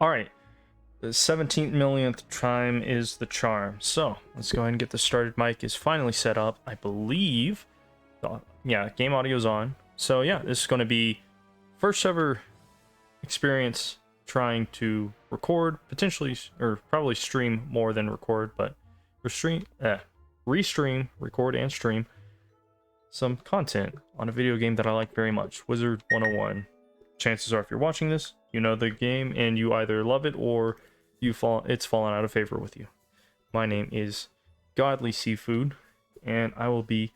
Alright, the 17 millionth time is the charm. So, let's go ahead and get this started. Mic is finally set up, I believe. Yeah, game audio's on. So yeah, this is going to be first ever experience trying to record, potentially, or probably stream more than record, but restream, record and stream some content on a video game that I like very much, Wizard 101. Chances are if you're watching this, you know the game and you either love it or it's fallen out of favor with you. My name is Godly Seafood, and I will be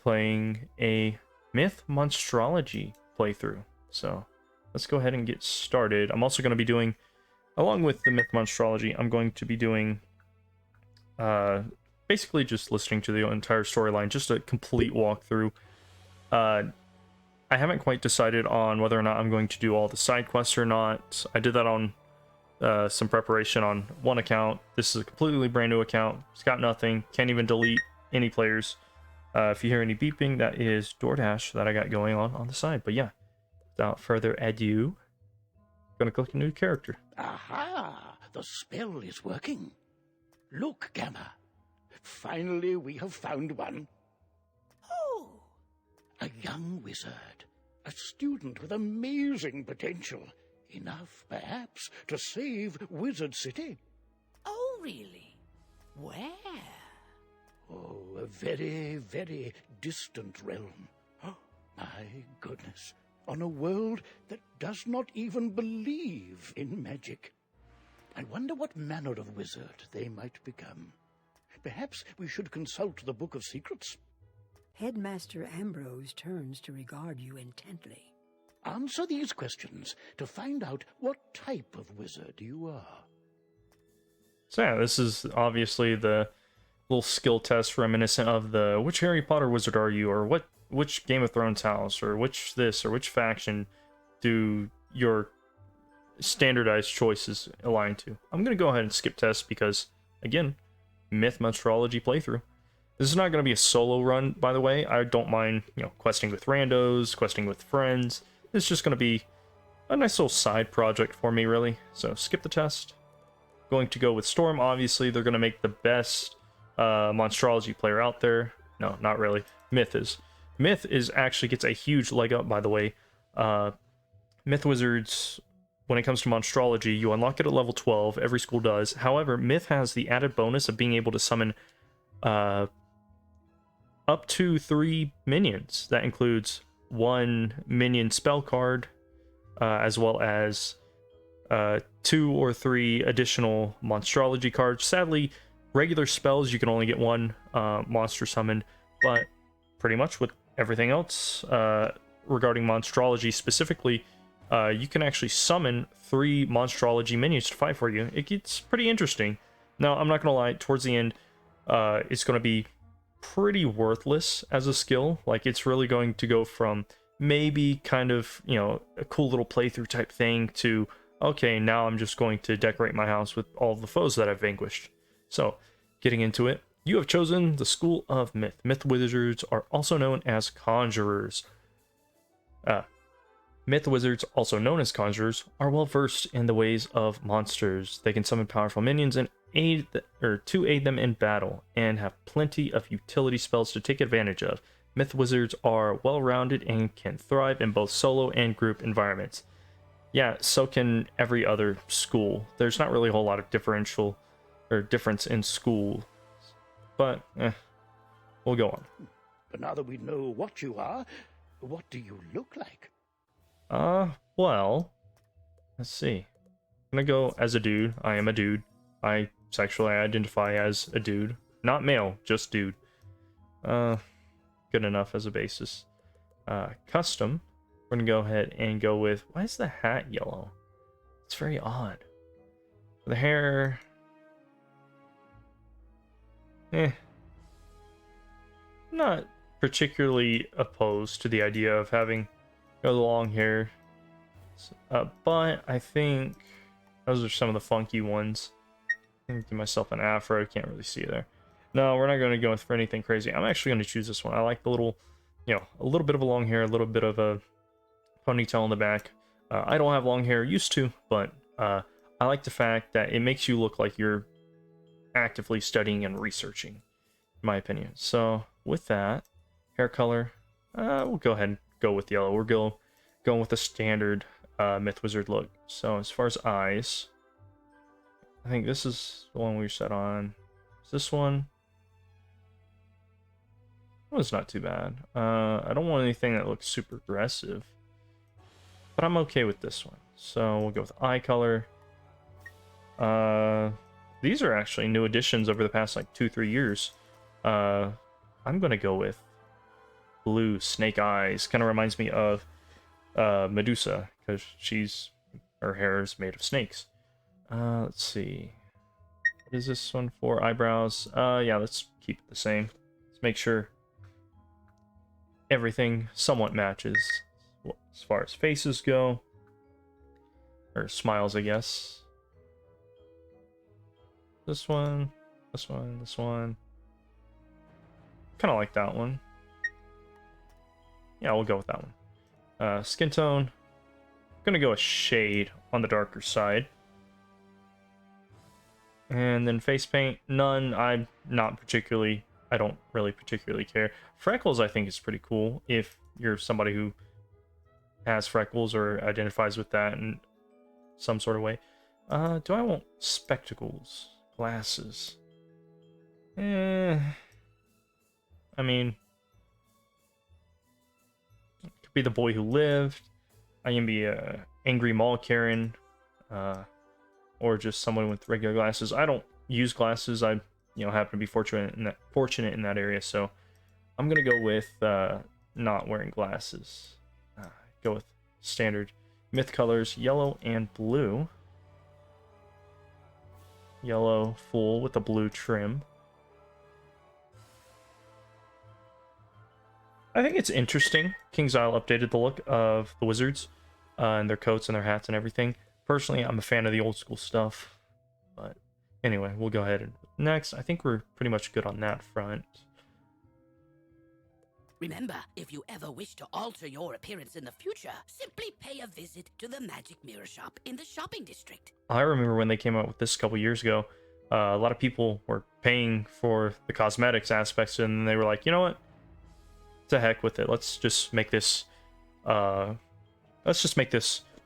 playing a Myth Monstrology playthrough. So let's go ahead and get started. I'm also going to be doing, along with the Myth Monstrology, I'm going to be doing basically just listening to the entire storyline, just a complete walkthrough. I haven't quite decided on whether or not I'm going to do all the side quests or not. I did that on some preparation on one account. This is a completely brand new account. It's got nothing. Can't even delete any players. If you hear any beeping, that is DoorDash that I got going on the side. But yeah, without further ado, I'm gonna click a new character. Aha! The spell is working. Look, Gamma. Finally, we have found one. Oh! A young wizard. A student with amazing potential. Enough, perhaps, to save Wizard City. Oh, really? Where? Oh, a very, very distant realm. Oh, my goodness. On a world that does not even believe in magic. I wonder what manner of wizard they might become. Perhaps we should consult the Book of Secrets. Headmaster Ambrose turns to regard you intently. Answer these questions to find out what type of wizard you are. So yeah, this is obviously the little skill test reminiscent of the which Harry Potter wizard are you, or which Game of Thrones house, or which this, or which faction do your standardized choices align to. I'm going to go ahead and skip test because, again, Myth Monstrology playthrough. This is not going to be a solo run, by the way. I don't mind, questing with randos, questing with friends. It's just going to be a nice little side project for me, really. So skip the test. Going to go with Storm. Obviously, they're going to make the best Monstrology player out there. No, not really. Myth is actually gets a huge leg up, by the way. Myth Wizards, when it comes to Monstrology, you unlock it at level 12. Every school does. However, Myth has the added bonus of being able to summon up to 3 minions. That includes 1 minion spell card, as well as 2 or 3 additional Monstrology cards. Sadly, regular spells, you can only get 1 monster summoned, but pretty much with everything else regarding Monstrology specifically, you can actually summon 3 Monstrology minions to fight for you. It gets pretty interesting. Now, I'm not going to lie, towards the end, it's going to be pretty worthless as a skill. Like, it's really going to go from maybe kind of, a cool little playthrough type thing to, okay, now I'm just going to decorate my house with all the foes that I've vanquished. So, getting into it, you have chosen the School of Myth. Myth Wizards are also known as Conjurers. Myth Wizards, also known as Conjurers, are well versed in the ways of monsters. They can summon powerful minions and to aid them in battle, and have plenty of utility spells to take advantage of. Myth Wizards are well-rounded and can thrive in both solo and group environments. Yeah, so can every other school. There's not really a whole lot of difference in school, but we'll go on. But now that we know what you are, what do you look like? Well, let's see. I'm gonna go as a dude. I am a dude. I sexually identify as a dude. Not male, just dude. Good enough as a basis. Custom. We're gonna go ahead and go with... Why is the hat yellow? It's very odd. The hair... Not particularly opposed to the idea of having the long hair. But I think those are some of the funky ones. I'm gonna give myself an afro. Can't really see it there. No, we're not going to go for anything crazy. I'm actually going to choose this one. I like the little, a little bit of a long hair, a little bit of a ponytail in the back. I don't have long hair, used to, but I like the fact that it makes you look like you're actively studying and researching, in my opinion. So with that, hair color, we'll go ahead and go with yellow. We're going with the standard Myth Wizard look. So as far as eyes, I think this is the one we set on. Is this one? That was not too bad. I don't want anything that looks super aggressive, but I'm okay with this one. So we'll go with eye color. These are actually new additions over the past like 2-3 years. I'm gonna go with blue snake eyes. Kind of reminds me of Medusa because her hair is made of snakes. Let's see. What is this one for? Eyebrows. Yeah, let's keep it the same. Let's make sure everything somewhat matches as far as faces go. Or smiles, I guess. This one, this one, this one. Kind of like that one. Yeah, we'll go with that one. Skin tone. Gonna go a shade on the darker side. And then face paint, none. I don't really particularly care. Freckles, I think, is pretty cool if you're somebody who has freckles or identifies with that in some sort of way. Do I want spectacles? Glasses? I mean, it could be the boy who lived. I can be a angry mall Karen, or just someone with regular glasses. I don't use glasses. I, happen to be fortunate in that area, so I'm gonna go with not wearing glasses. Go with standard myth colors, yellow and blue. Yellow full with a blue trim. I think it's interesting. King's Isle updated the look of the wizards and their coats and their hats and everything. Personally, I'm a fan of the old school stuff. But anyway, we'll go ahead and next. I think we're pretty much good on that front. Remember, if you ever wish to alter your appearance in the future, simply pay a visit to the Magic Mirror Shop in the shopping district. I remember when they came out with this a couple years ago, a lot of people were paying for the cosmetics aspects, and they were like, you know what? To heck with it. Let's just make this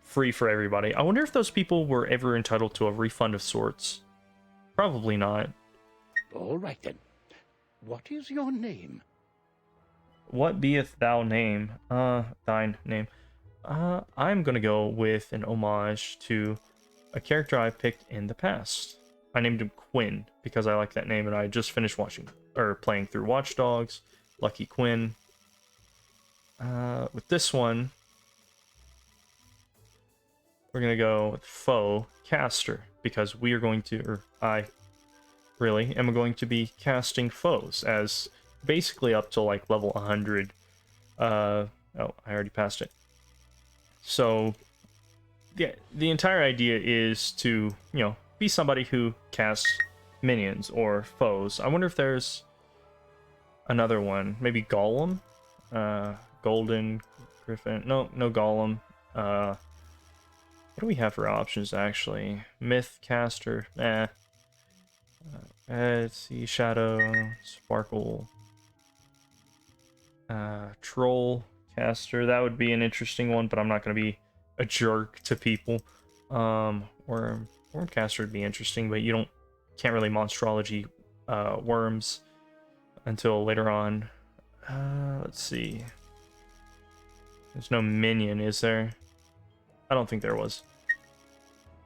free for everybody. I wonder if those people were ever entitled to a refund of sorts. Probably not. All right then. What is your name? What beeth thou name? Thine name. I'm gonna go with an homage to a character I picked in the past. I named him Quinn because I like that name, and I just finished playing through Watch Dogs. Lucky Quinn. With this one, we're gonna go with Foe Caster because we are going to, or I really am going to be casting foes as basically up to like level 100. Oh, I already passed it. So yeah, the entire idea is to, be somebody who casts minions or foes. I wonder if there's another one, maybe Golem, Golden Griffin. No Golem. What do we have for options actually? Myth Caster. Let's see, Shadow, Sparkle, Troll Caster. That would be an interesting one, but I'm not going to be a jerk to people. Worm Caster would be interesting, but can't really Monstrology worms until later on. Let's see. There's no minion, is there? I don't think there was.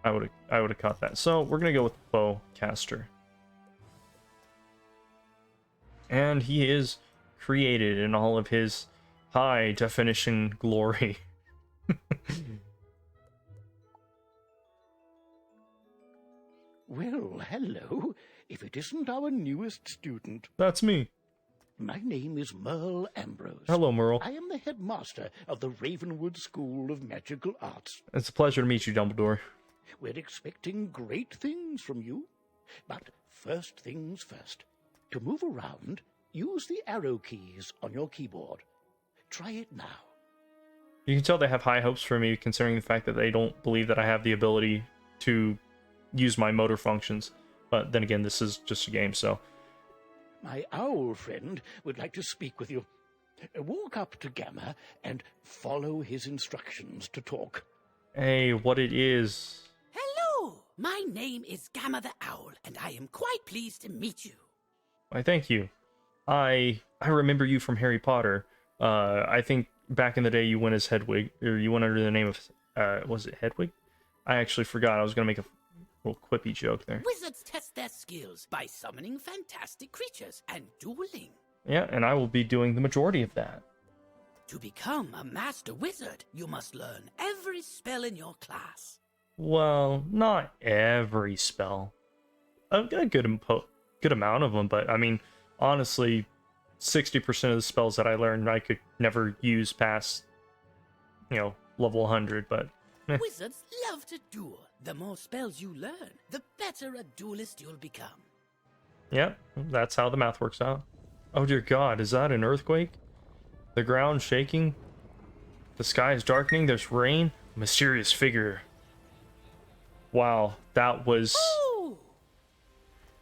I would have caught that. So we're gonna go with Foe Caster. And he is created in all of his high definition glory. Well, hello. If it isn't our newest student. That's me. My name is Merle Ambrose. Hello, Merle. I am the headmaster of the Ravenwood School of Magical Arts. It's a pleasure to meet you, Dumbledore. We're expecting great things from you. But first things first. To move around, use the arrow keys on your keyboard. Try it now. You can tell they have high hopes for me, considering the fact that they don't believe that I have the ability to use my motor functions. But then again, this is just a game, so. My owl friend would like to speak with you. Walk up to Gamma and follow his instructions to talk. Hey, what it is? Hello! My name is Gamma the Owl, and I am quite pleased to meet you. Why, thank you. I remember you from Harry Potter. I think back in the day you went as Hedwig, or you went under the name of, was it Hedwig? I actually forgot. I was gonna make a little quippy joke there. Wizards test their skills by summoning fantastic creatures and dueling. Yeah, and I will be doing the majority of that. To become a master wizard, you must learn every spell in your class. Well, not every spell. A good amount of them, but I mean, honestly, 60% of the spells that I learned I could never use past, level 100, but... Wizards love to duel. The more spells you learn, the better a duelist you'll become. Yep, that's how the math works out. Oh dear God, is that an earthquake? The ground shaking? The sky is darkening, there's rain? A mysterious figure. Wow, that was... Oh!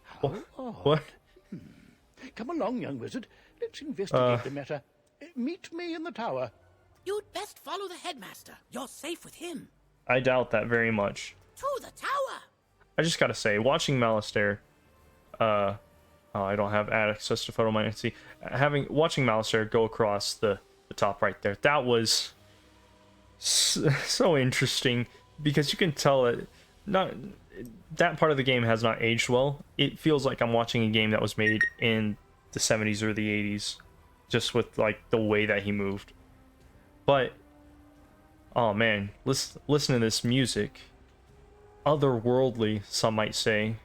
How odd. What? Come along, young wizard. Let's investigate the matter. Meet me in the tower. You'd best follow the headmaster. You're safe with him. I doubt that very much. To the tower! I just gotta say, watching Malistaire, oh, I don't have access to photomancy. Watching Malistaire go across the top right there, that was so interesting, because you can tell that part of the game has not aged well. It feels like I'm watching a game that was made in the 70s or the 80s, just with like the way that he moved. But oh man, listen to this music. Otherworldly, some might say,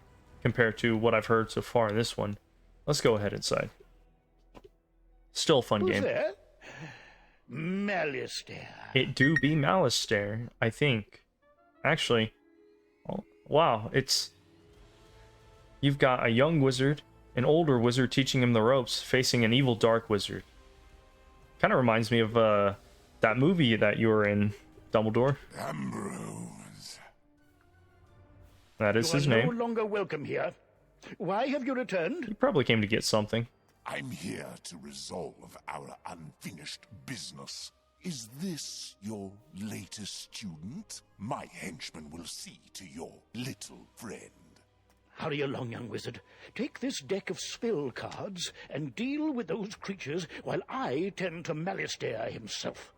compared to what I've heard so far in this one. Let's go ahead inside. Still a fun Who's game. there? Malistaire. It do be Malistaire, I think. Actually, oh, wow, you've got a young wizard, an older wizard teaching him the ropes, facing an evil dark wizard. Kind of reminds me of that movie that you were in, Dumbledore. Ambrose. That is his You are name. no longer welcome here. Why have you returned? He probably came to get something. I'm here to resolve our unfinished business. Is this your latest student? My henchman will see to your little friend. Hurry along, young wizard. Take this deck of spell cards and deal with those creatures while I tend to Malistaire himself.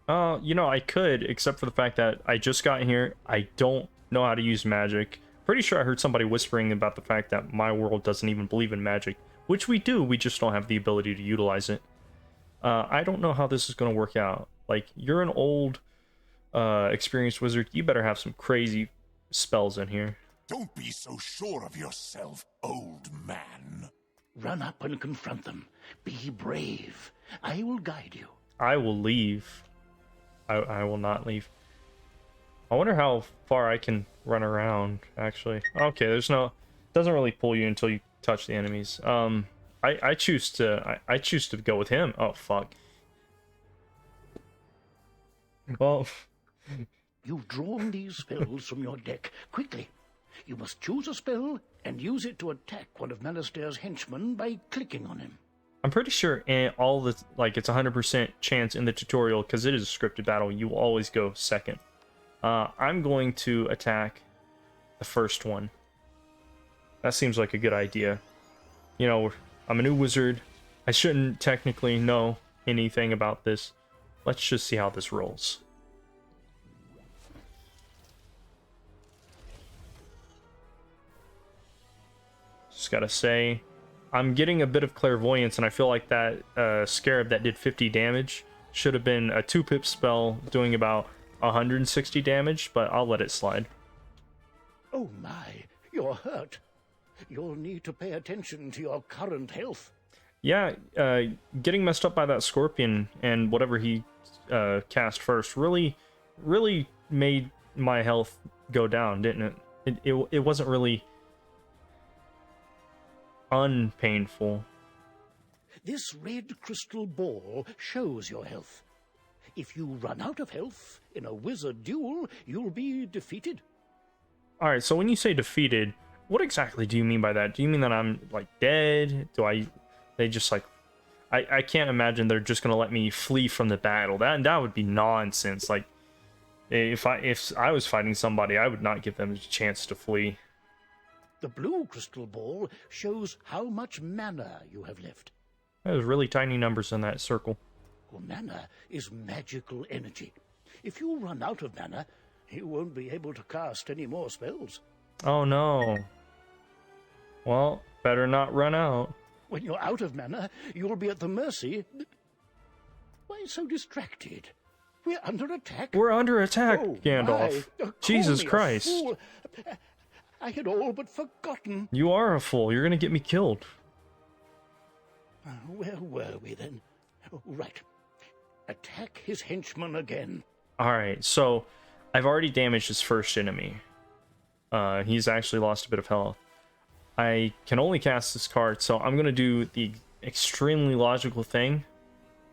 I could, except for the fact that I just got here. I don't know how to use magic. Pretty sure I heard somebody whispering about the fact that my world doesn't even believe in magic, which we do, we just don't have the ability to utilize it. I don't know how this is going to work out. Like, you're an old, experienced wizard. You better have some crazy spells in here. Don't be so sure of yourself, old man. Run up and confront them. Be brave. I will guide you. I will leave. I will not leave. I wonder how far I can run around, actually. Okay, doesn't really pull you until you touch the enemies. I choose to go with him. Oh fuck. Well, You've drawn these spells from your deck. Quickly. You must choose a spell and use it to attack one of Malistaire's henchmen by clicking on him. I'm pretty sure it's 100% chance in the tutorial, because it is a scripted battle, you will always go second. I'm going to attack the first one. That seems like a good idea. I'm a new wizard. I shouldn't technically know anything about this. Let's just see how this rolls. Just gotta say, I'm getting a bit of clairvoyance, and I feel like that scarab that did 50 damage should have been a 2-pip spell doing about 160 damage, but I'll let it slide. Oh my, you're hurt. You'll need to pay attention to your current health. Yeah, getting messed up by that scorpion and whatever he cast first really made my health go down, didn't it? It wasn't really unpainful. This red crystal ball shows your health. If you run out of health in a wizard duel, you'll be defeated. Alright, so when you say defeated, what exactly do you mean by that? Do you mean that I'm, like, dead? They just, like... I can't imagine they're just gonna let me flee from the battle. That would be nonsense. Like, if I was fighting somebody, I would not give them a chance to flee. The blue crystal ball shows how much mana you have left. There's really tiny numbers in that circle. Well, mana is magical energy. If you run out of mana, you won't be able to cast any more spells. Oh no. Well, better not run out. When you're out of mana, you'll be at the mercy... Why so distracted? We're under attack. We're under attack, Oh, Gandalf. my. Call Jesus me a Christ. fool. I had all but forgotten. You are a fool. You're gonna get me killed. Where were we then? Oh, right. Attack his henchman again. Alright, so I've already damaged his first enemy. He's actually lost a bit of health. I can only cast this card, so I'm gonna do the extremely logical thing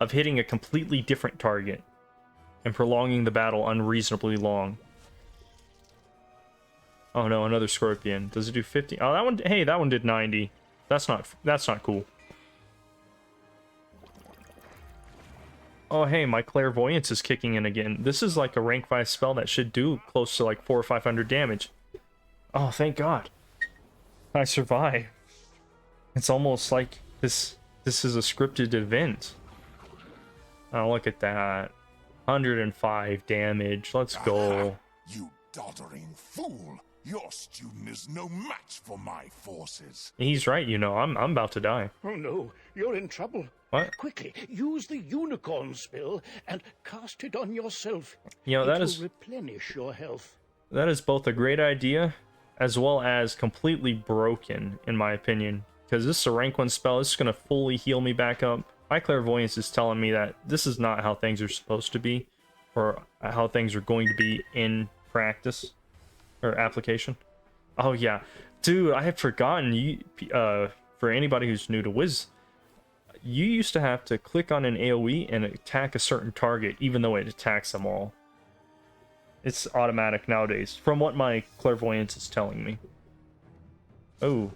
of hitting a completely different target and prolonging the battle unreasonably long. Oh no, another scorpion. Does it do 50? Oh, that one. Hey, that one did 90. That's not cool. Oh hey, my clairvoyance is kicking in again. This is like a rank 5 spell that should do close to like 400 or 500 damage. Oh, thank God. I survived. It's almost like this is a scripted event. Oh, look at that. 105 damage. Let's go. You doddering fool! Your student is no match for my forces. He's right, you know. I'm about to die. Oh no, you're in trouble. What? Quickly, use the unicorn spell and cast it on yourself. You know, that It is will replenish your health. that is both a great idea as well as completely broken, in my opinion. Because this is a rank 1 spell. It's going to fully heal me back up. My clairvoyance is telling me that this is not how things are supposed to be, or how things are going to be in practice or application. Oh yeah, dude, I had forgotten. You, for anybody who's new to Wiz, you used to have to click on an AoE and attack a certain target, even though it attacks them all. It's automatic nowadays, from what my clairvoyance is telling me. Oh.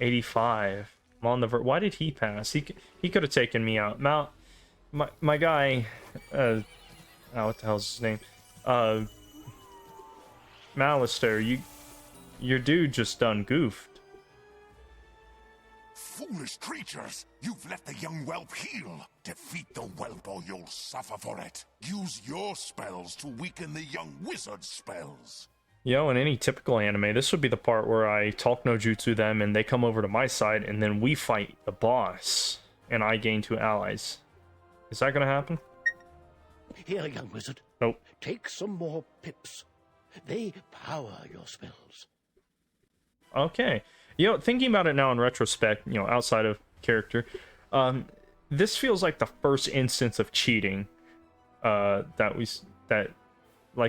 85. I'm on the why did he pass? He could have taken me out. My guy, oh, what the hell's his name? Malister, your dude just done goofed. Foolish creatures! You've let the young whelp heal! Defeat the whelp or you'll suffer for it! Use your spells to weaken the young wizard's spells! You know, in any typical anime, this would be the part where I talk no jutsu them and they come over to my side and then we fight the boss and I gain 2 allies. Is that gonna happen? Here, young wizard. Nope. Take some more pips. They power your spells. Okay. You know, thinking about it now in retrospect, you know, outside of character, this feels like the first instance of cheating, like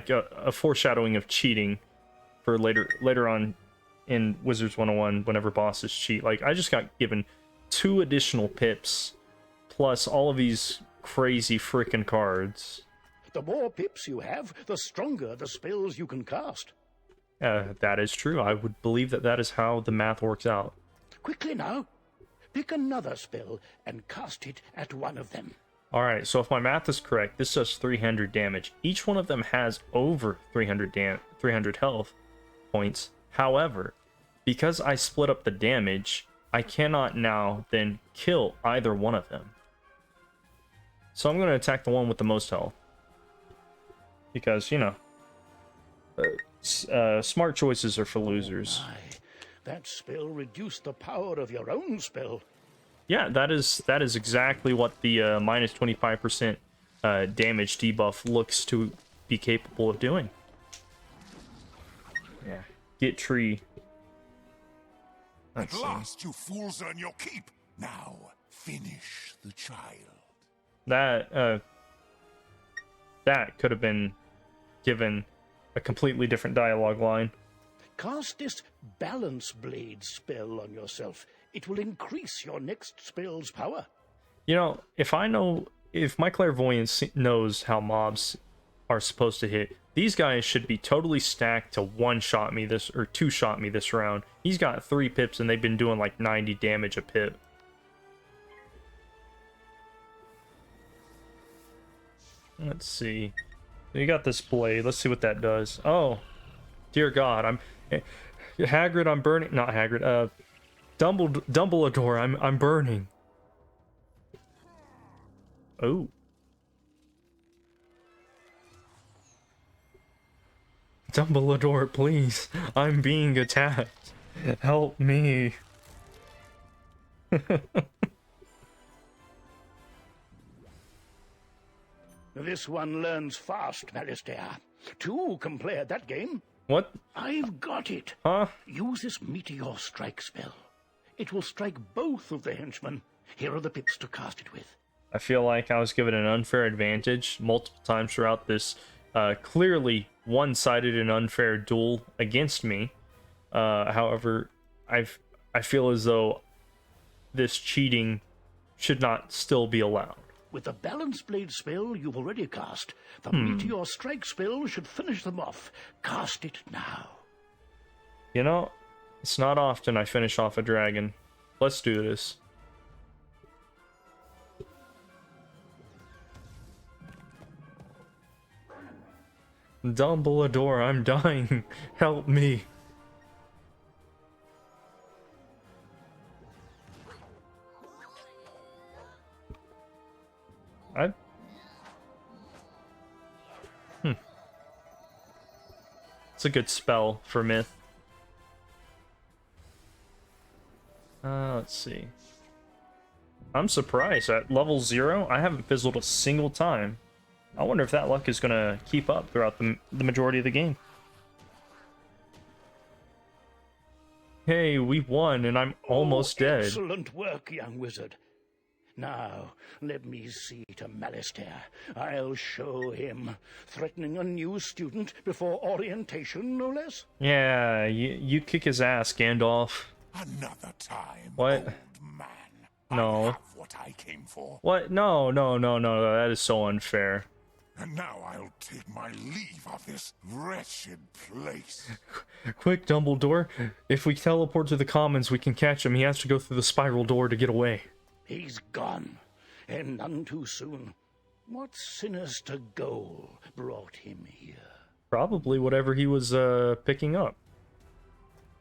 a foreshadowing of cheating for later on in Wizards 101 whenever bosses cheat. Like, I just got given 2 additional pips plus all of these crazy freaking cards. The more pips you have, the stronger the spells you can cast. That is true. I would believe that is how the math works out. Quickly now. Pick another spell and cast it at one of them. Alright, so if my math is correct, this does 300 damage. Each one of them has over 300 health points. However, because I split up the damage, I cannot now then kill either one of them. So I'm going to attack the one with the most health. Because, you know, smart choices are for losers. My, that spell reduced the power of your own spell. Yeah, that is exactly what the minus 25% damage debuff looks to be capable of doing. Yeah, get tree. At last, you fools earn your keep. Now, finish the child. That could have been given a completely different dialogue line. Cast this Balance Blade spell on yourself. It will increase your next spell's power. You know, if my clairvoyance knows how mobs are supposed to hit. These guys should be totally stacked to one-shot me this, or two-shot me this round. He's got 3 pips and they've been doing like 90 damage a pip. Let's see. You got this blade. Let's see what that does. Oh, dear God! Hagrid. I'm burning. Not Hagrid. Dumbledore. I'm burning. Oh. Dumbledore, please. I'm being attacked. Help me. This one learns fast, Alistair. 2 can play at that game. What? I've got it. Huh? Use this meteor strike spell. It will strike both of the henchmen. Here are the pips to cast it with. I feel like I was given an unfair advantage multiple times throughout this clearly one-sided and unfair duel against me. However, I feel as though this cheating should not still be allowed. With the Balance Blade spell you've already cast, the Meteor Strike spell should finish them off. Cast it now. You know, it's not often I finish off a dragon. Let's do this. Dumbledore, I'm dying. Help me. It's a good spell for Myth. Let's see. I'm surprised. At level 0, I haven't fizzled a single time. I wonder if that luck is going to keep up throughout the majority of the game. Hey, we won, and I'm almost dead. Excellent work, young wizard. Now, let me see to Alistair. I'll show him. Threatening a new student before orientation, no less? Yeah, you kick his ass, Gandalf. Another time, What? old man. No. I have what I came for. What? No, that is so unfair. And now I'll take my leave of this wretched place. Quick, Dumbledore. If we teleport to the Commons, we can catch him. He has to go through the spiral door to get away. He's gone, and none too soon. What sinister goal brought him here? Probably whatever he was picking up.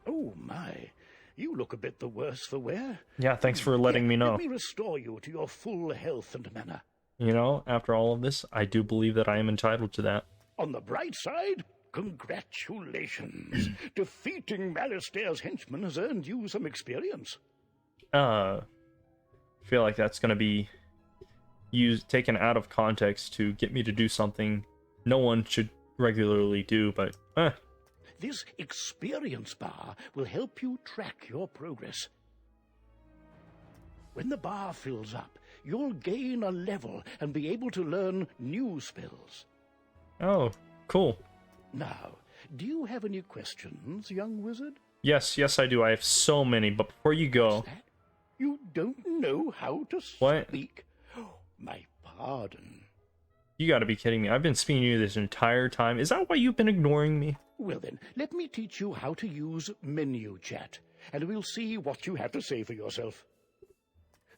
Oh, my. You look a bit the worse for wear. Yeah, thanks for letting me know. Let me restore you to your full health and manner. You know, after all of this, I do believe that I am entitled to that. On the bright side, congratulations. Defeating Alistair's henchmen has earned you some experience. I feel like that's going to be taken out of context to get me to do something no one should regularly do, but This experience bar will help you track your progress. When the bar fills up, you'll gain a level and be able to learn new spells. Oh, cool. Now, do you have any questions, young wizard? Yes, I do. I have so many, but before you go... What's that? You don't know how to What? speak? Oh, my pardon. You gotta be kidding me. I've been speaking to you this entire time. Is that why you've been ignoring me? Well then, let me teach you how to use menu chat, and we'll see what you have to say for yourself.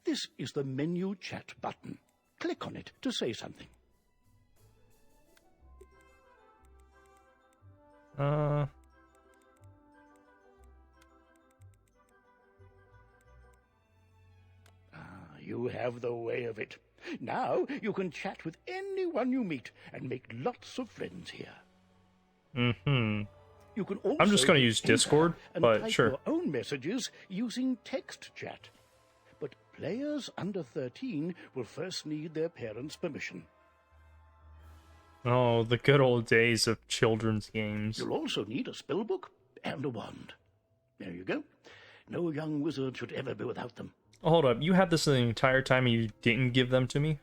This is the menu chat button. Click on it to say something. You have the way of it. Now you can chat with anyone you meet and make lots of friends here. Mm-hmm. You can also I'm just gonna use enter Discord, and but type sure. your own messages using text chat. But players under 13 will first need their parents' permission. Oh, the good old days of children's games. You'll also need a spellbook and a wand. There you go. No young wizard should ever be without them. Hold up, you had this the entire time and you didn't give them to me?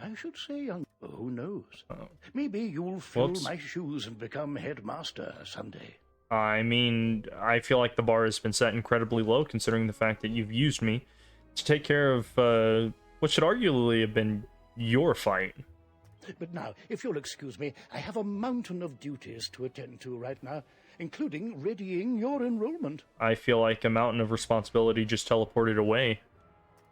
I should say young... Who knows? Oh. Maybe you'll fill Whoops. my shoes and become headmaster someday. I mean, I feel like the bar has been set incredibly low considering the fact that you've used me to take care of what should arguably have been your fight. But now, if you'll excuse me, I have a mountain of duties to attend to right now, including readying your enrollment. I feel like a mountain of responsibility just teleported away.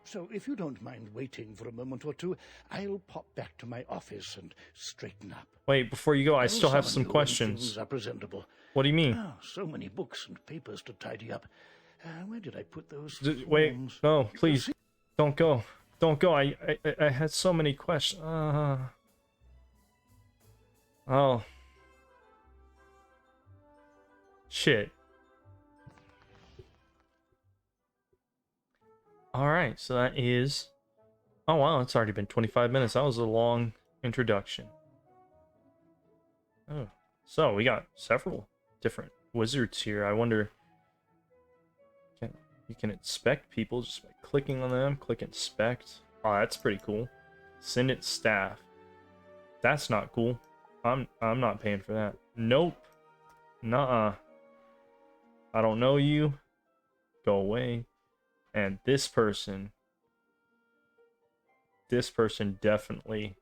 So if you don't mind waiting for a moment or two, I'll pop back to my office and straighten up. Wait, before you go, I I'll still have summon some you when questions. things are presentable. What do you mean? Ah, so many books and papers to tidy up. Where did I put those Wait, forms? no, please, don't go. Don't go. I had so many questions. Oh. Shit. Alright, so that is... Oh wow, it's already been 25 minutes. That was a long introduction. Oh. So, we got several different wizards here. I wonder... You can inspect people just by clicking on them. Click inspect. Oh, that's pretty cool. Send it staff. That's not cool. I'm not paying for that. Nope. Nuh-uh. I don't know you. Go away. And this person definitely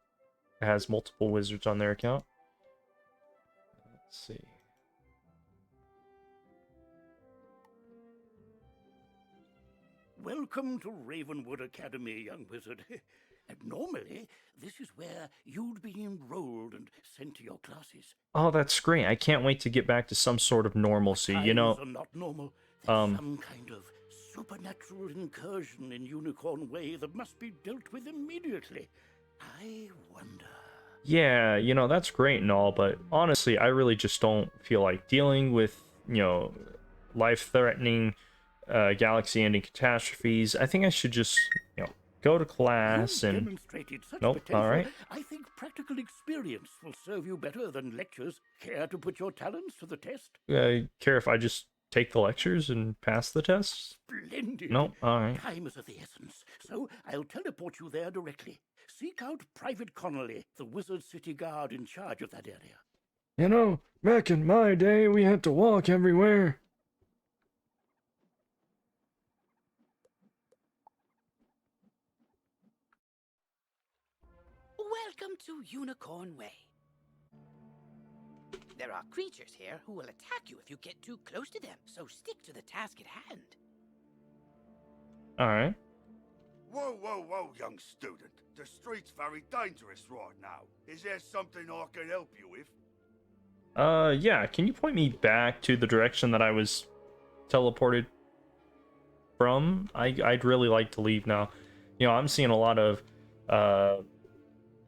has multiple wizards on their account. Let's see. Welcome to Ravenwood Academy, young wizard. And normally, this is where you'd be enrolled and sent to your classes. Oh, that's great. I can't wait to get back to some sort of normalcy, you know. Times are not normal. There's some kind of supernatural incursion in Unicorn Way that must be dealt with immediately. I wonder... Yeah, you know, that's great and all, but honestly, I really just don't feel like dealing with, you know, life-threatening, galaxy-ending catastrophes. I think I should just, you know, go to class You've and... demonstrated such Nope, potential. alright. I think practical experience will serve you better than lectures. Care to put your talents to the test? Care if I just take the lectures and pass the tests? Splendid. Nope, alright. Time is of the essence, so I'll teleport you there directly. Seek out Private Connolly, the Wizard City Guard in charge of that area. You know, back in my day, we had to walk everywhere. Welcome to Unicorn Way. There are creatures here who will attack you if you get too close to them, so stick to the task at hand. Alright. Whoa, whoa, whoa, young student. The street's very dangerous right now. Is there something I can help you with? Yeah, can you point me back to the direction that I was teleported from? I'd really like to leave now. You know, I'm seeing a lot of,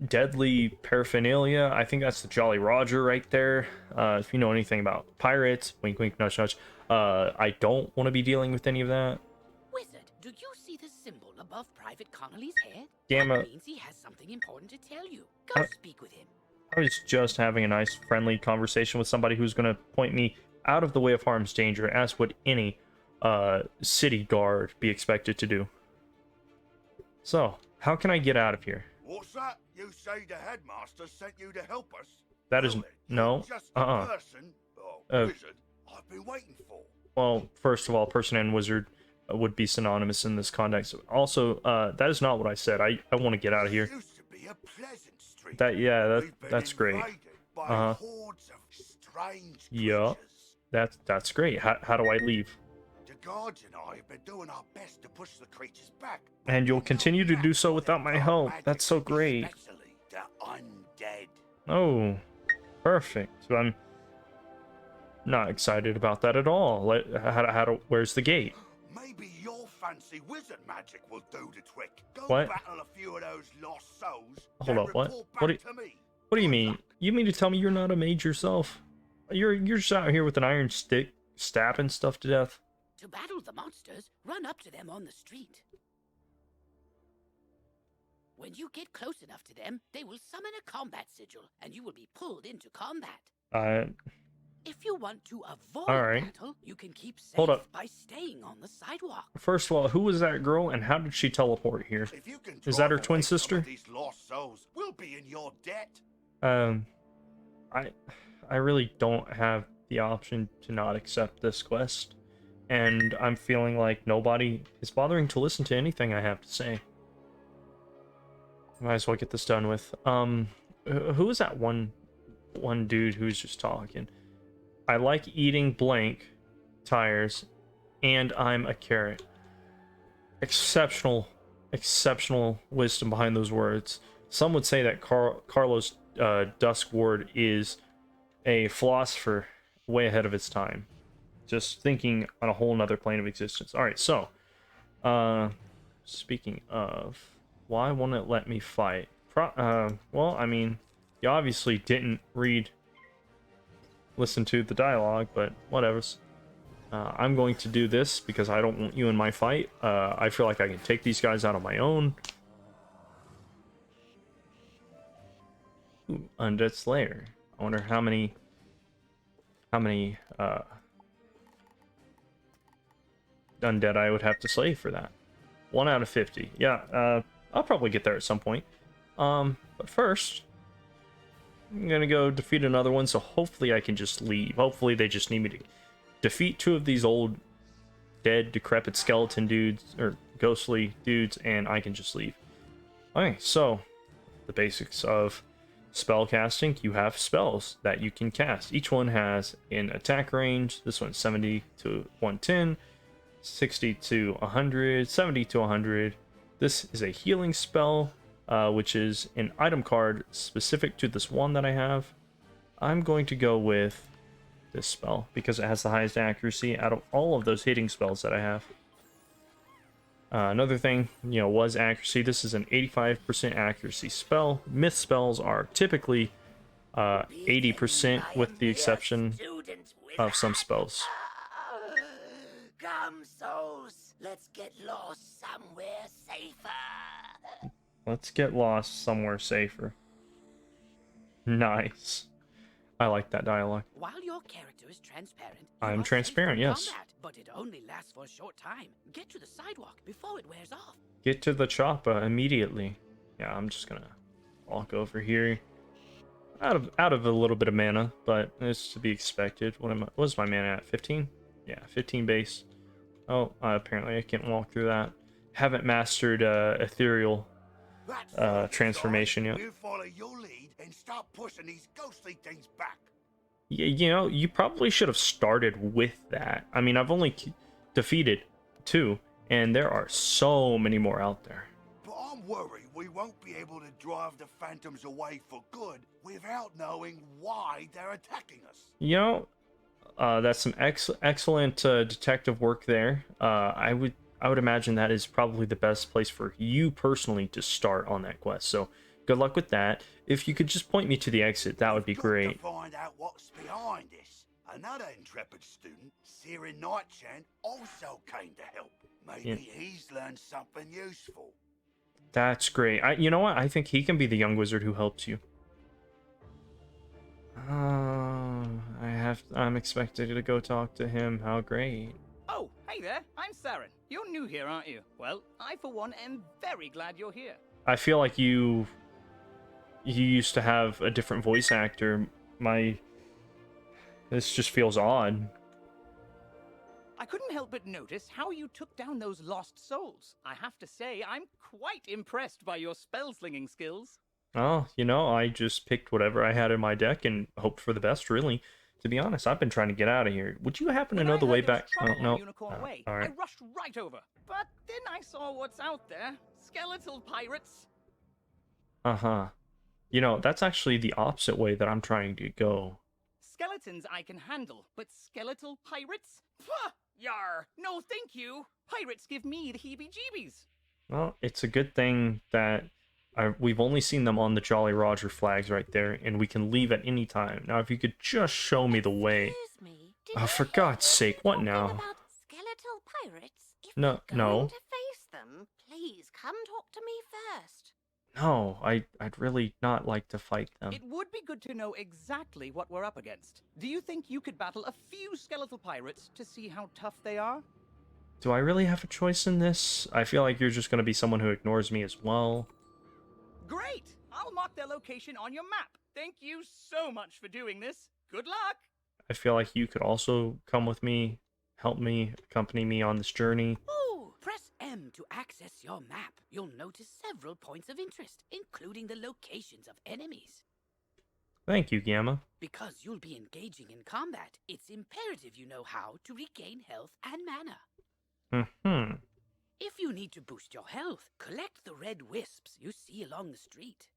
deadly paraphernalia. I think that's the Jolly Roger right there. If you know anything about pirates, wink, wink, nudge, nudge. I don't want to be dealing with any of that. Wizard, do you see the symbol above Private Connolly's head? Damn That it. means he has something important to tell you. Go speak with him. I was just having a nice, friendly conversation with somebody who's going to point me out of the way of harm's danger, as would any city guard be expected to do. So, how can I get out of here? What's that? You say the headmaster sent you to help us? That is Well then, no. you're just the person, wizard, I've been waiting for. Well, first of all, person and wizard would be synonymous in this context. Also, that is not what I said. I want to get out of here. It used to be a pleasant street. We've been That's great. invaded by hordes of strange Yeah. creatures. That's great. How do I leave? The guards and I have been doing our best to push the creatures back. And you'll continue to do so without my help. That's so great. Especially the undead. Oh, perfect. So I'm not excited about that at all. Where's the gate? Maybe your fancy wizard magic will do the trick. Go What? battle a few of those lost souls. Hold then up, what? report What back do- to me. What do you Good mean? luck. You mean to tell me you're not a mage yourself? You're just out here with an iron stick, stabbing stuff to death. To battle the monsters, run up to them on the street. When you get close enough to them, they will summon a combat sigil, and you will be pulled into combat. If you want to avoid All right. battle, you can keep safe Hold up. by staying on the sidewalk. First of all, who was that girl, and how did she teleport here? If you can Is that her drive twin away some of sister? These lost souls will be in your debt. I really don't have the option to not accept this quest, and I'm feeling like nobody is bothering to listen to anything I have to say. Might as well get this done with. Who was that one dude who's just talking? I like eating blank tires, and I'm a carrot. Exceptional wisdom behind those words. Some would say that Carlos Duskward is a philosopher way ahead of his time, just thinking on a whole nother plane of existence. All right, so speaking of, why won't it let me fight? Well, I mean, you obviously didn't listen to the dialogue, but whatevers. I'm going to do this because I don't want you in my fight. I feel like I can take these guys out on my own. Ooh, Undead Slayer. I wonder how many undead I would have to slay for that. 1 out of 50. Yeah, I'll probably get there at some point. But first, I'm gonna go defeat another one, so hopefully I can just leave. Hopefully they just need me to defeat 2 of these old, dead, decrepit skeleton dudes, or ghostly dudes, and I can just leave. Okay, so, the basics of spell casting. You have spells that you can cast. Each one has an attack range. This one's 70 to 110, 60 to 100, 70 to 100. This is a healing spell, which is an item card specific to this one that I have. I'm going to go with this spell because it has the highest accuracy out of all of those hitting spells that I have. Another thing, was accuracy. This is an 85% accuracy spell. Myth spells are typically 80% with the exception of some spells. Come, souls, let's get lost somewhere safer. Let's get lost somewhere safer. Nice. I like that dialogue. While your character is transparent, I'm transparent, yes. Combat, but it only lasts for a short time. Get to the sidewalk before it wears off. Get to the chopper immediately. Yeah, I'm just gonna walk over here. Out of a little bit of mana, but it's to be expected. What's my mana at? 15? Yeah, 15 base. Oh, apparently I can't walk through that. Haven't mastered ethereal transformation yet. We'll follow your lead and start pushing these ghostly things back. Yeah, you probably should have started with that. I mean, I've only defeated 2, and there are so many more out there. But I'm worried we won't be able to drive the phantoms away for good without knowing why they're attacking us. That's some excellent detective work there. I would imagine that is probably the best place for you personally to start on that quest. So good luck with that. If you could just point me to the exit, that would be great. To find out what's behind this. Another intrepid student, Sirin Nightchan, also came to help. Maybe he's learned something useful. That's great. You know what? I think he can be the young wizard who helps you. I'm expected to go talk to him. How great. Oh, hey there. I'm Saren. You're new here, aren't you? Well, I for one am very glad you're here. I feel like you used to have a different voice actor. This just feels odd. I couldn't help but notice how you took down those lost souls. I have to say, I'm quite impressed by your spell-slinging skills. Oh, I just picked whatever I had in my deck and hoped for the best, really. To be honest, I've been trying to get out of here. Would you happen to know the way back? Oh, no. All right. I rushed right over. But then I saw what's out there. Skeletal pirates. Uh-huh. That's actually the opposite way that I'm trying to go. Skeletons I can handle, but skeletal pirates? Pah! Yar! No, thank you. Pirates give me the heebie-jeebies. Well, it's a good thing that we've only seen them on the Jolly Roger flags right there, and we can leave at any time. Now, if you could just show me the way. Oh, for God's sake, what now? About skeletal pirates? If No. you're going to face them, please come talk to me first. No, I'd really not like to fight them. It would be good to know exactly what we're up against. Do you think you could battle a few skeletal pirates to see how tough they are? Do I really have a choice in this? I feel like you're just going to be someone who ignores me as well. Great! I'll mark their location on your map. Thank you so much for doing this. Good luck! I feel like you could also come with me, help me, accompany me on this journey. Ooh, press M to access your map. You'll notice several points of interest, including the locations of enemies. Thank you, Gamma. Because you'll be engaging in combat, it's imperative you know how to regain health and mana. Mm-hmm. If you need to boost your health, collect the red wisps you see along the street.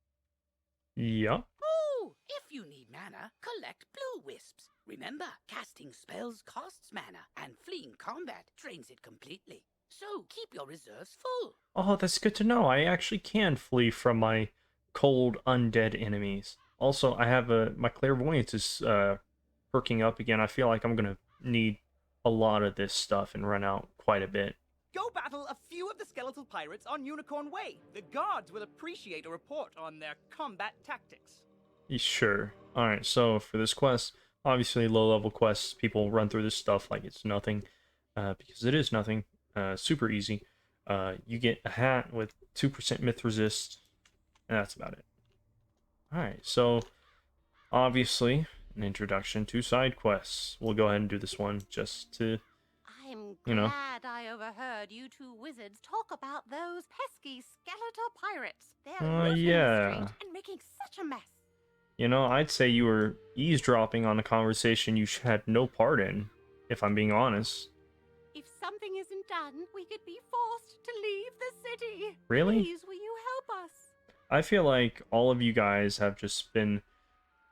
Yeah. Oh, if you need mana, collect blue wisps. Remember, casting spells costs mana, and fleeing combat drains it completely. So keep your reserves full. Oh, that's good to know. I actually can flee from my cold undead enemies. Also, I have my clairvoyance is perking up again. I feel like I'm gonna need a lot of this stuff and run out quite a bit. Go battle a few of the skeletal pirates on Unicorn Way. The guards will appreciate a report on their combat tactics. Sure. Alright, so for this quest, obviously low-level quests, people run through this stuff like it's nothing, because it is nothing. Super easy. You get a hat with 2% myth resist, and that's about it. Alright, so obviously an introduction to side quests. We'll go ahead and do this one just to, I'm you know. glad I overheard you two wizards talk about those pesky skeletal pirates. They're looting yeah. the street and making such a mess. You know, I'd say you were eavesdropping on a conversation you had no part in, if I'm being honest. If something isn't done, we could be forced to leave the city. Really? Please, will you help us? I feel like all of you guys have just been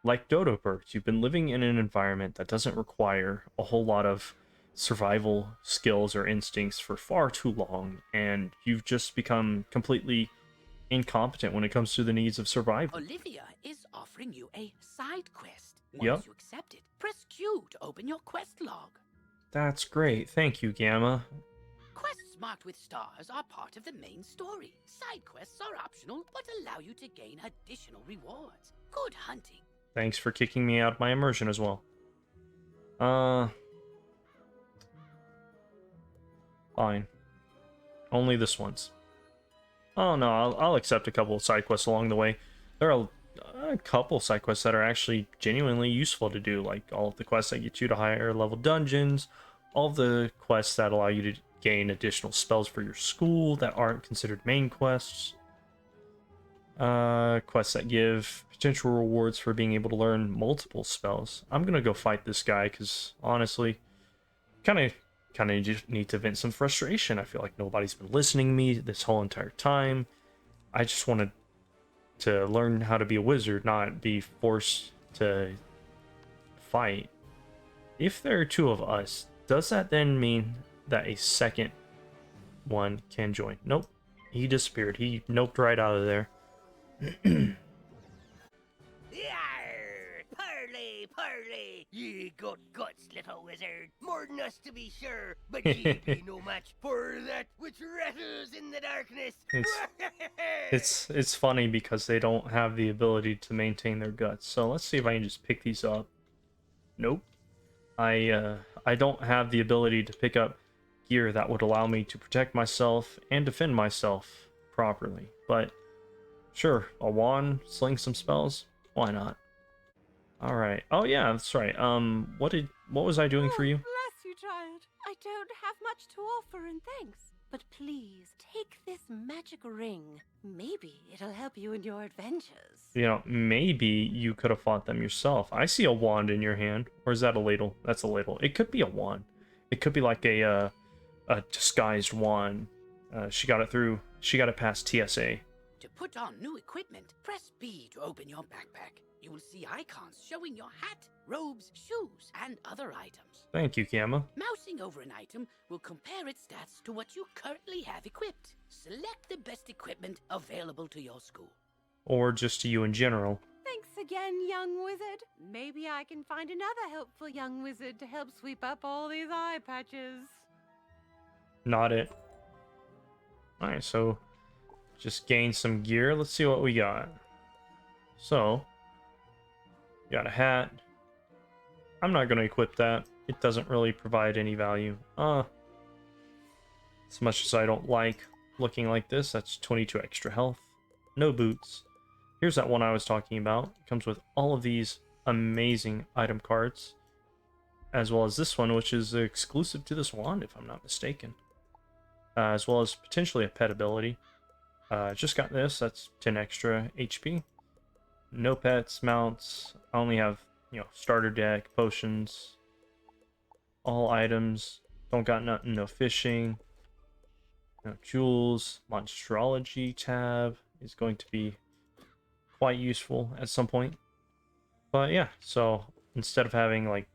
like dodo birds. You've been living in an environment that doesn't require a whole lot of survival skills or instincts for far too long, and you've just become completely incompetent when it comes to the needs of survival. Olivia is offering you a side quest. Once Yep. you accept it, press Q to open your quest log. That's great. Thank you, Gamma. Quests marked with stars are part of the main story. Side quests are optional, but allow you to gain additional rewards. Good hunting. Thanks for kicking me out of my immersion as well. Fine. Only this once. Oh no, I'll accept a couple of side quests along the way. There are a couple side quests that are actually genuinely useful to do, like all of the quests that get you to higher level dungeons, all of the quests that allow you to gain additional spells for your school that aren't considered main quests. Quests that give potential rewards for being able to learn multiple spells. I'm gonna go fight this guy because honestly, kind of just need to vent some frustration. I feel like nobody's been listening to me this whole entire time. I just wanted to learn how to be a wizard, not be forced to fight. If there are two of us, does that then mean that a second one can join? Nope. He disappeared. He noped right out of there. Yarr! Parley, parley! Ye got guts, little wizard. More than us, to be sure, but ye be no match for that which rattles in the darkness. It's funny because they don't have the ability to maintain their guts. So let's see if I can just pick these up. Nope. I don't have the ability to pick up gear that would allow me to protect myself and defend myself properly. But sure, a wand, sling some spells, why not? All right. Oh yeah, that's right. What was I doing for you? Bless you, child. I don't have much to offer in thanks. But please, take this magic ring. Maybe it'll help you in your adventures. You know, maybe you could have fought them yourself. I see a wand in your hand. Or is that a ladle? That's a ladle. It could be a wand. It could be like a disguised wand. She got it past TSA. To put on new equipment, press B to open your backpack. You will see icons showing your hat, robes, shoes, and other items. Thank you, Gamma. Mousing over an item will compare its stats to what you currently have equipped. Select the best equipment available to your school. Or just to you in general. Thanks again, young wizard. Maybe I can find another helpful young wizard to help sweep up all these eye patches. Not it. Alright, so just gain some gear. Let's see what we got. So, got a hat. I'm not going to equip that. It doesn't really provide any value. As much as I don't like looking like this, that's 22 extra health. No boots. Here's that one I was talking about. It comes with all of these amazing item cards, as well as this one, which is exclusive to this wand, if I'm not mistaken. as well as potentially a pet ability. Just got this, that's 10 extra HP. No pets, mounts, I only have, starter deck, potions, all items, don't got nothing, no fishing, no jewels. Monstrology tab is going to be quite useful at some point. But yeah, so instead of having like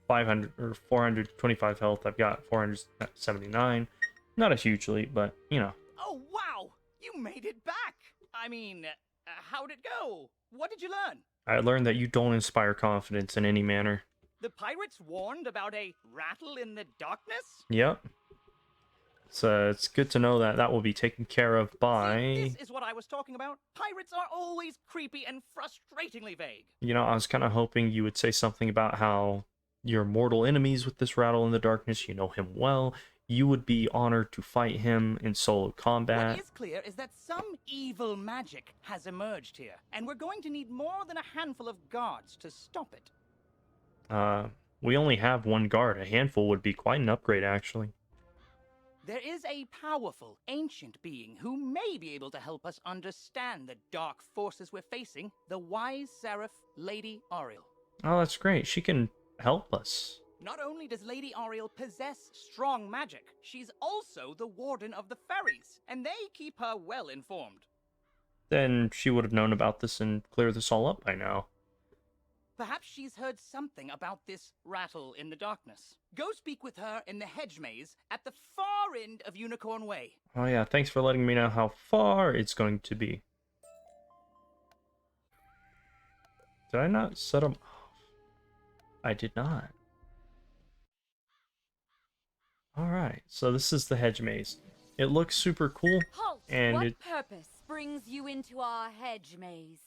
500 or 425 health, I've got 479. Not a huge leap, but Oh, wow! You made it back! I mean, how'd it go? What did you learn? I learned that you don't inspire confidence in any manner. The pirates warned about a rattle in the darkness? Yep. So it's good to know that that will be taken care of by... See, this is what I was talking about. Pirates are always creepy and frustratingly vague. I was kind of hoping you would say something about how you're mortal enemies with this rattle in the darkness. You know him well. You would be honored to fight him in solo combat. What is clear is that some evil magic has emerged here, and we're going to need more than a handful of guards to stop it. We only have one guard. A handful would be quite an upgrade, actually. There is a powerful, ancient being who may be able to help us understand the dark forces we're facing, the wise seraph, Lady Ariel. Oh, that's great. She can help us. Not only does Lady Ariel possess strong magic, she's also the warden of the ferries, and they keep her well informed. Then she would have known about this and cleared this all up by now. Perhaps she's heard something about this rattle in the darkness. Go speak with her in the hedge maze at the far end of Unicorn Way. Oh yeah, thanks for letting me know how far it's going to be. Did I not set them off? I did not. Alright, so this is the hedge maze. It looks super cool. Halt! And what purpose brings you into our hedge maze?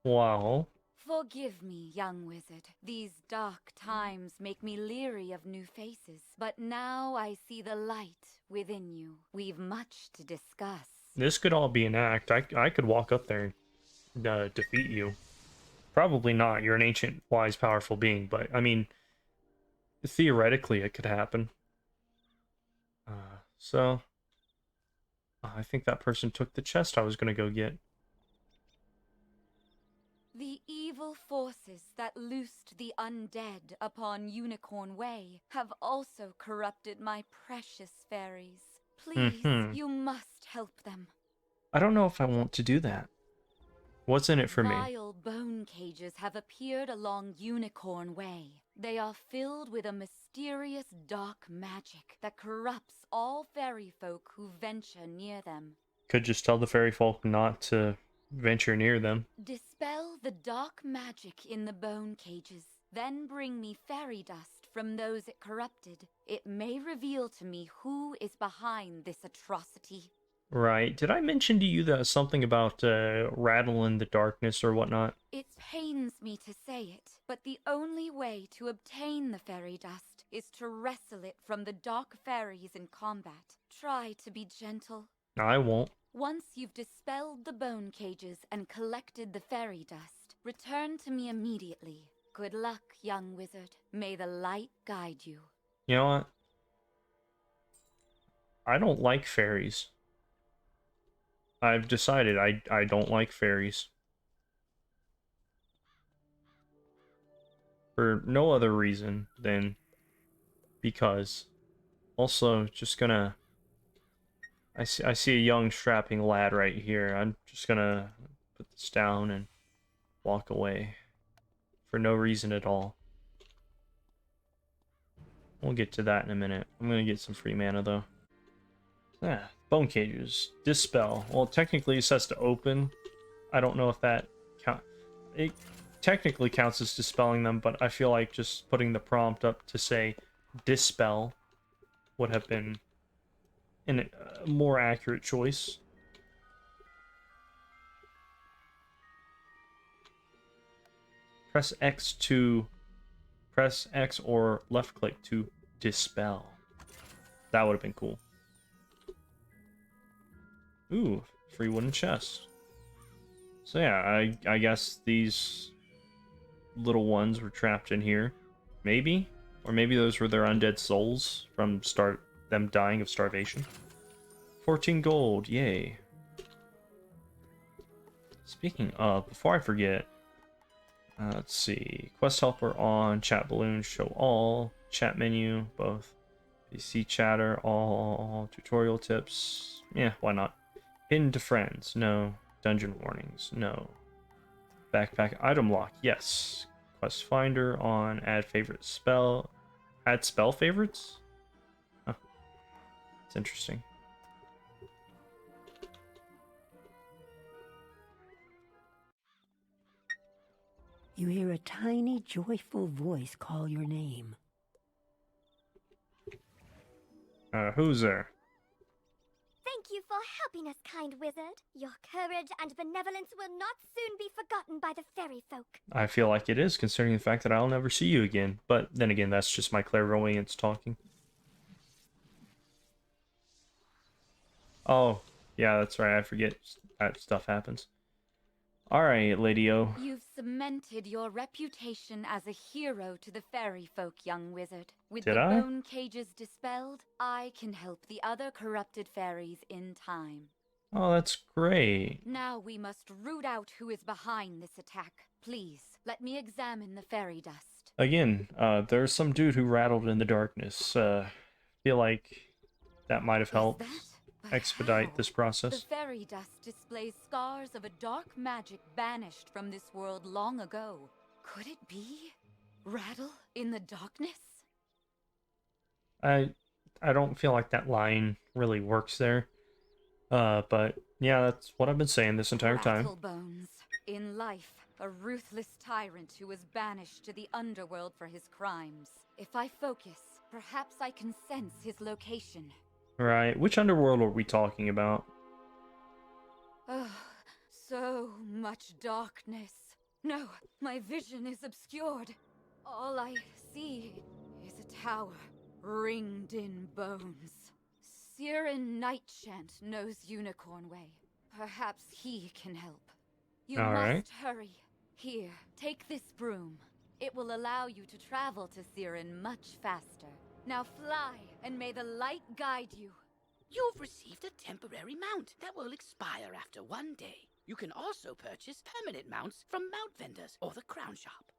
Wow. Forgive me, young wizard. These dark times make me leery of new faces. But now I see the light within you. We've much to discuss. This could all be an act. I could walk up there and defeat you. Probably not. You're an ancient, wise, powerful being. But, I mean, theoretically it could happen. I think that person took the chest I was going to go get. The evil forces that loosed the undead upon Unicorn Way have also corrupted my precious fairies. Please, you must help them. I don't know if I want to do that. What's in it for me? Vile bone cages have appeared along Unicorn Way. They are filled with a mysterious dark magic that corrupts all fairy folk who venture near them. Could just tell the fairy folk not to venture near them. Dispel the dark magic in the bone cages, then bring me fairy dust from those it corrupted. It may reveal to me who is behind this atrocity. Right. Did I mention to you that something about rattle in the darkness or whatnot? It pains me to say it, but the only way to obtain the fairy dust is to wrestle it from the dark fairies in combat. Try to be gentle. I won't. Once you've dispelled the bone cages and collected the fairy dust, return to me immediately. Good luck, young wizard. May the light guide you. You know what? I don't like fairies. I've decided I don't like fairies. For no other reason than because. Also, just gonna... I see a young strapping lad right here. I'm just gonna put this down and walk away. For no reason at all. We'll get to that in a minute. I'm gonna get some free mana though. Yeah, bone cages. Dispel. Well, technically it says to open. I don't know if that count. It technically counts as dispelling them, but I feel like just putting the prompt up to say dispel would have been a more accurate choice. Press X or left click to dispel. That would have been cool. Ooh, free wooden chest. So yeah, I guess these little ones were trapped in here. Maybe? Or maybe those were their undead souls from them dying of starvation. 14 gold, yay. Speaking of, before I forget, let's see. Quest helper on, chat balloon, show all, chat menu, both. PC chatter, all, tutorial tips. Yeah, why not? Hidden to friends, no. Dungeon warnings, no. Backpack item lock, yes. Quest finder on, add favorite spell. Add spell favorites? Huh. It's interesting. You hear a tiny, joyful voice call your name. Who's there? Thank you for helping us, kind wizard. Your courage and benevolence will not soon be forgotten by the fairy folk. I feel like it is, considering the fact that I'll never see you again. But then again, that's just my clairvoyance talking. Oh, yeah, that's right. I forget that stuff happens. Alright, Lady O. You've cemented your reputation as a hero to the fairy folk, young wizard. With Did the I? bone cages dispelled, I can help the other corrupted fairies in time. Oh, that's great. Now we must root out who is behind this attack. Please, let me examine the fairy dust. Again, there's some dude who rattled in the darkness. Feel like that might have helped But expedite how? this process. The fairy dust displays scars of a dark magic banished from this world long ago. Could it be? Rattle in the darkness? I don't feel like that line really works there. But yeah, that's what I've been saying this entire time. Rattlebones. In life, a ruthless tyrant who was banished to the underworld for his crimes. If I focus, perhaps I can sense his location. Right, which underworld are we talking about? Oh, so much darkness. No, my vision is obscured. All I see is a tower ringed in bones. Siren Nightchant knows Unicorn Way. Perhaps he can help. You All must right. hurry. Here, take this broom. It will allow you to travel to Siren much faster. Now fly, and may the light guide you. You've received a temporary mount that will expire after 1 day. You can also purchase permanent mounts from mount vendors or the crown shop.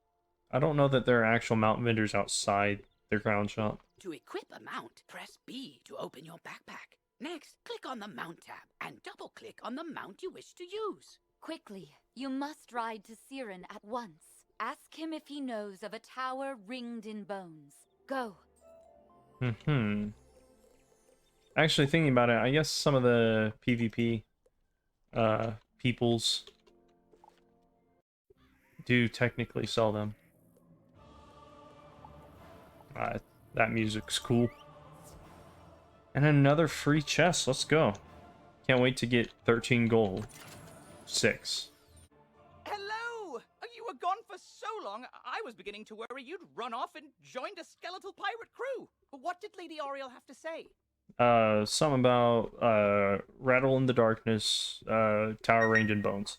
I don't know that there are actual mount vendors outside their crown shop. To equip a mount, press B to open your backpack. Next, click on the Mount tab and double-click on the mount you wish to use. Quickly, you must ride to Siren at once. Ask him if he knows of a tower ringed in bones. Go. Actually, thinking about it, I guess some of the PvP peoples do technically sell them. That music's cool. And another free chest. Let's go. Can't wait to get 13 gold. 6. Hello! You were gone for so long, I was beginning to worry you'd run off and joined a skeletal pirate crew. What did Lady Oriel have to say? Something about, Rattle in the Darkness, Tower Range and Bones.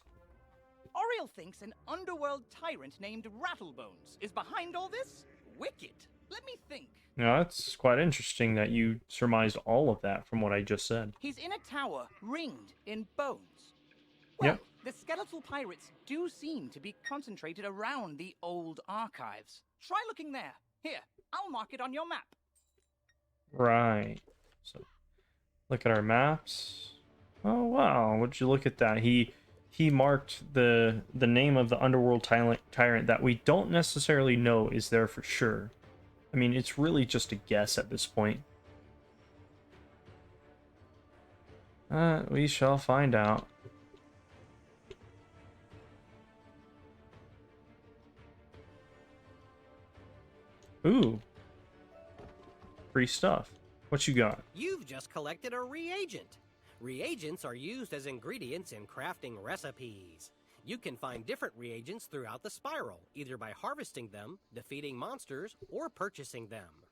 Oriel thinks an underworld tyrant named Rattlebones is behind all this? Wicked. Let me think. Now, that's quite interesting that you surmised all of that from what I just said. He's in a tower ringed in bones. Well, the skeletal pirates do seem to be concentrated around the old archives. Try looking there. Here, I'll mark it on your map. Right. So, look at our maps. Oh, wow. Would you look at that? He marked the name of the underworld tyrant that we don't necessarily know is there for sure. I mean, it's really just a guess at this point. We shall find out. Ooh. Free stuff. What you got? You've just collected a reagent. Reagents are used as ingredients in crafting recipes. You can find different reagents throughout the spiral, either by harvesting them, defeating monsters, or purchasing them.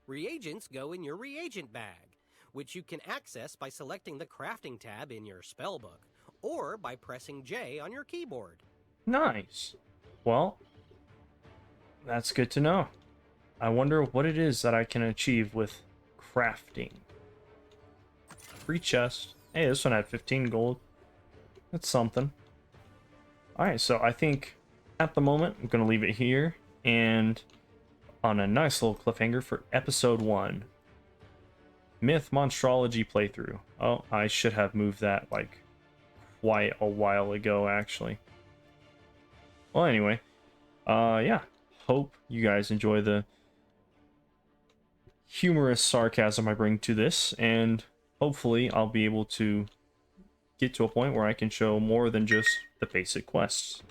Reagents go in your reagent bag, which you can access by selecting the crafting tab in your spellbook, or by pressing J on your keyboard. Nice. Well, that's good to know. I wonder what it is that I can achieve with crafting. free chest. Hey, this one had 15 gold. That's something. Alright, so I think at the moment I'm going to leave it here, and on a nice little cliffhanger for episode 1. Myth Monstrology playthrough. Oh, I should have moved that like quite a while ago, actually. Well, anyway, yeah, hope you guys enjoy the humorous sarcasm I bring to this, and hopefully I'll be able to get to a point where I can show more than just the basic quests.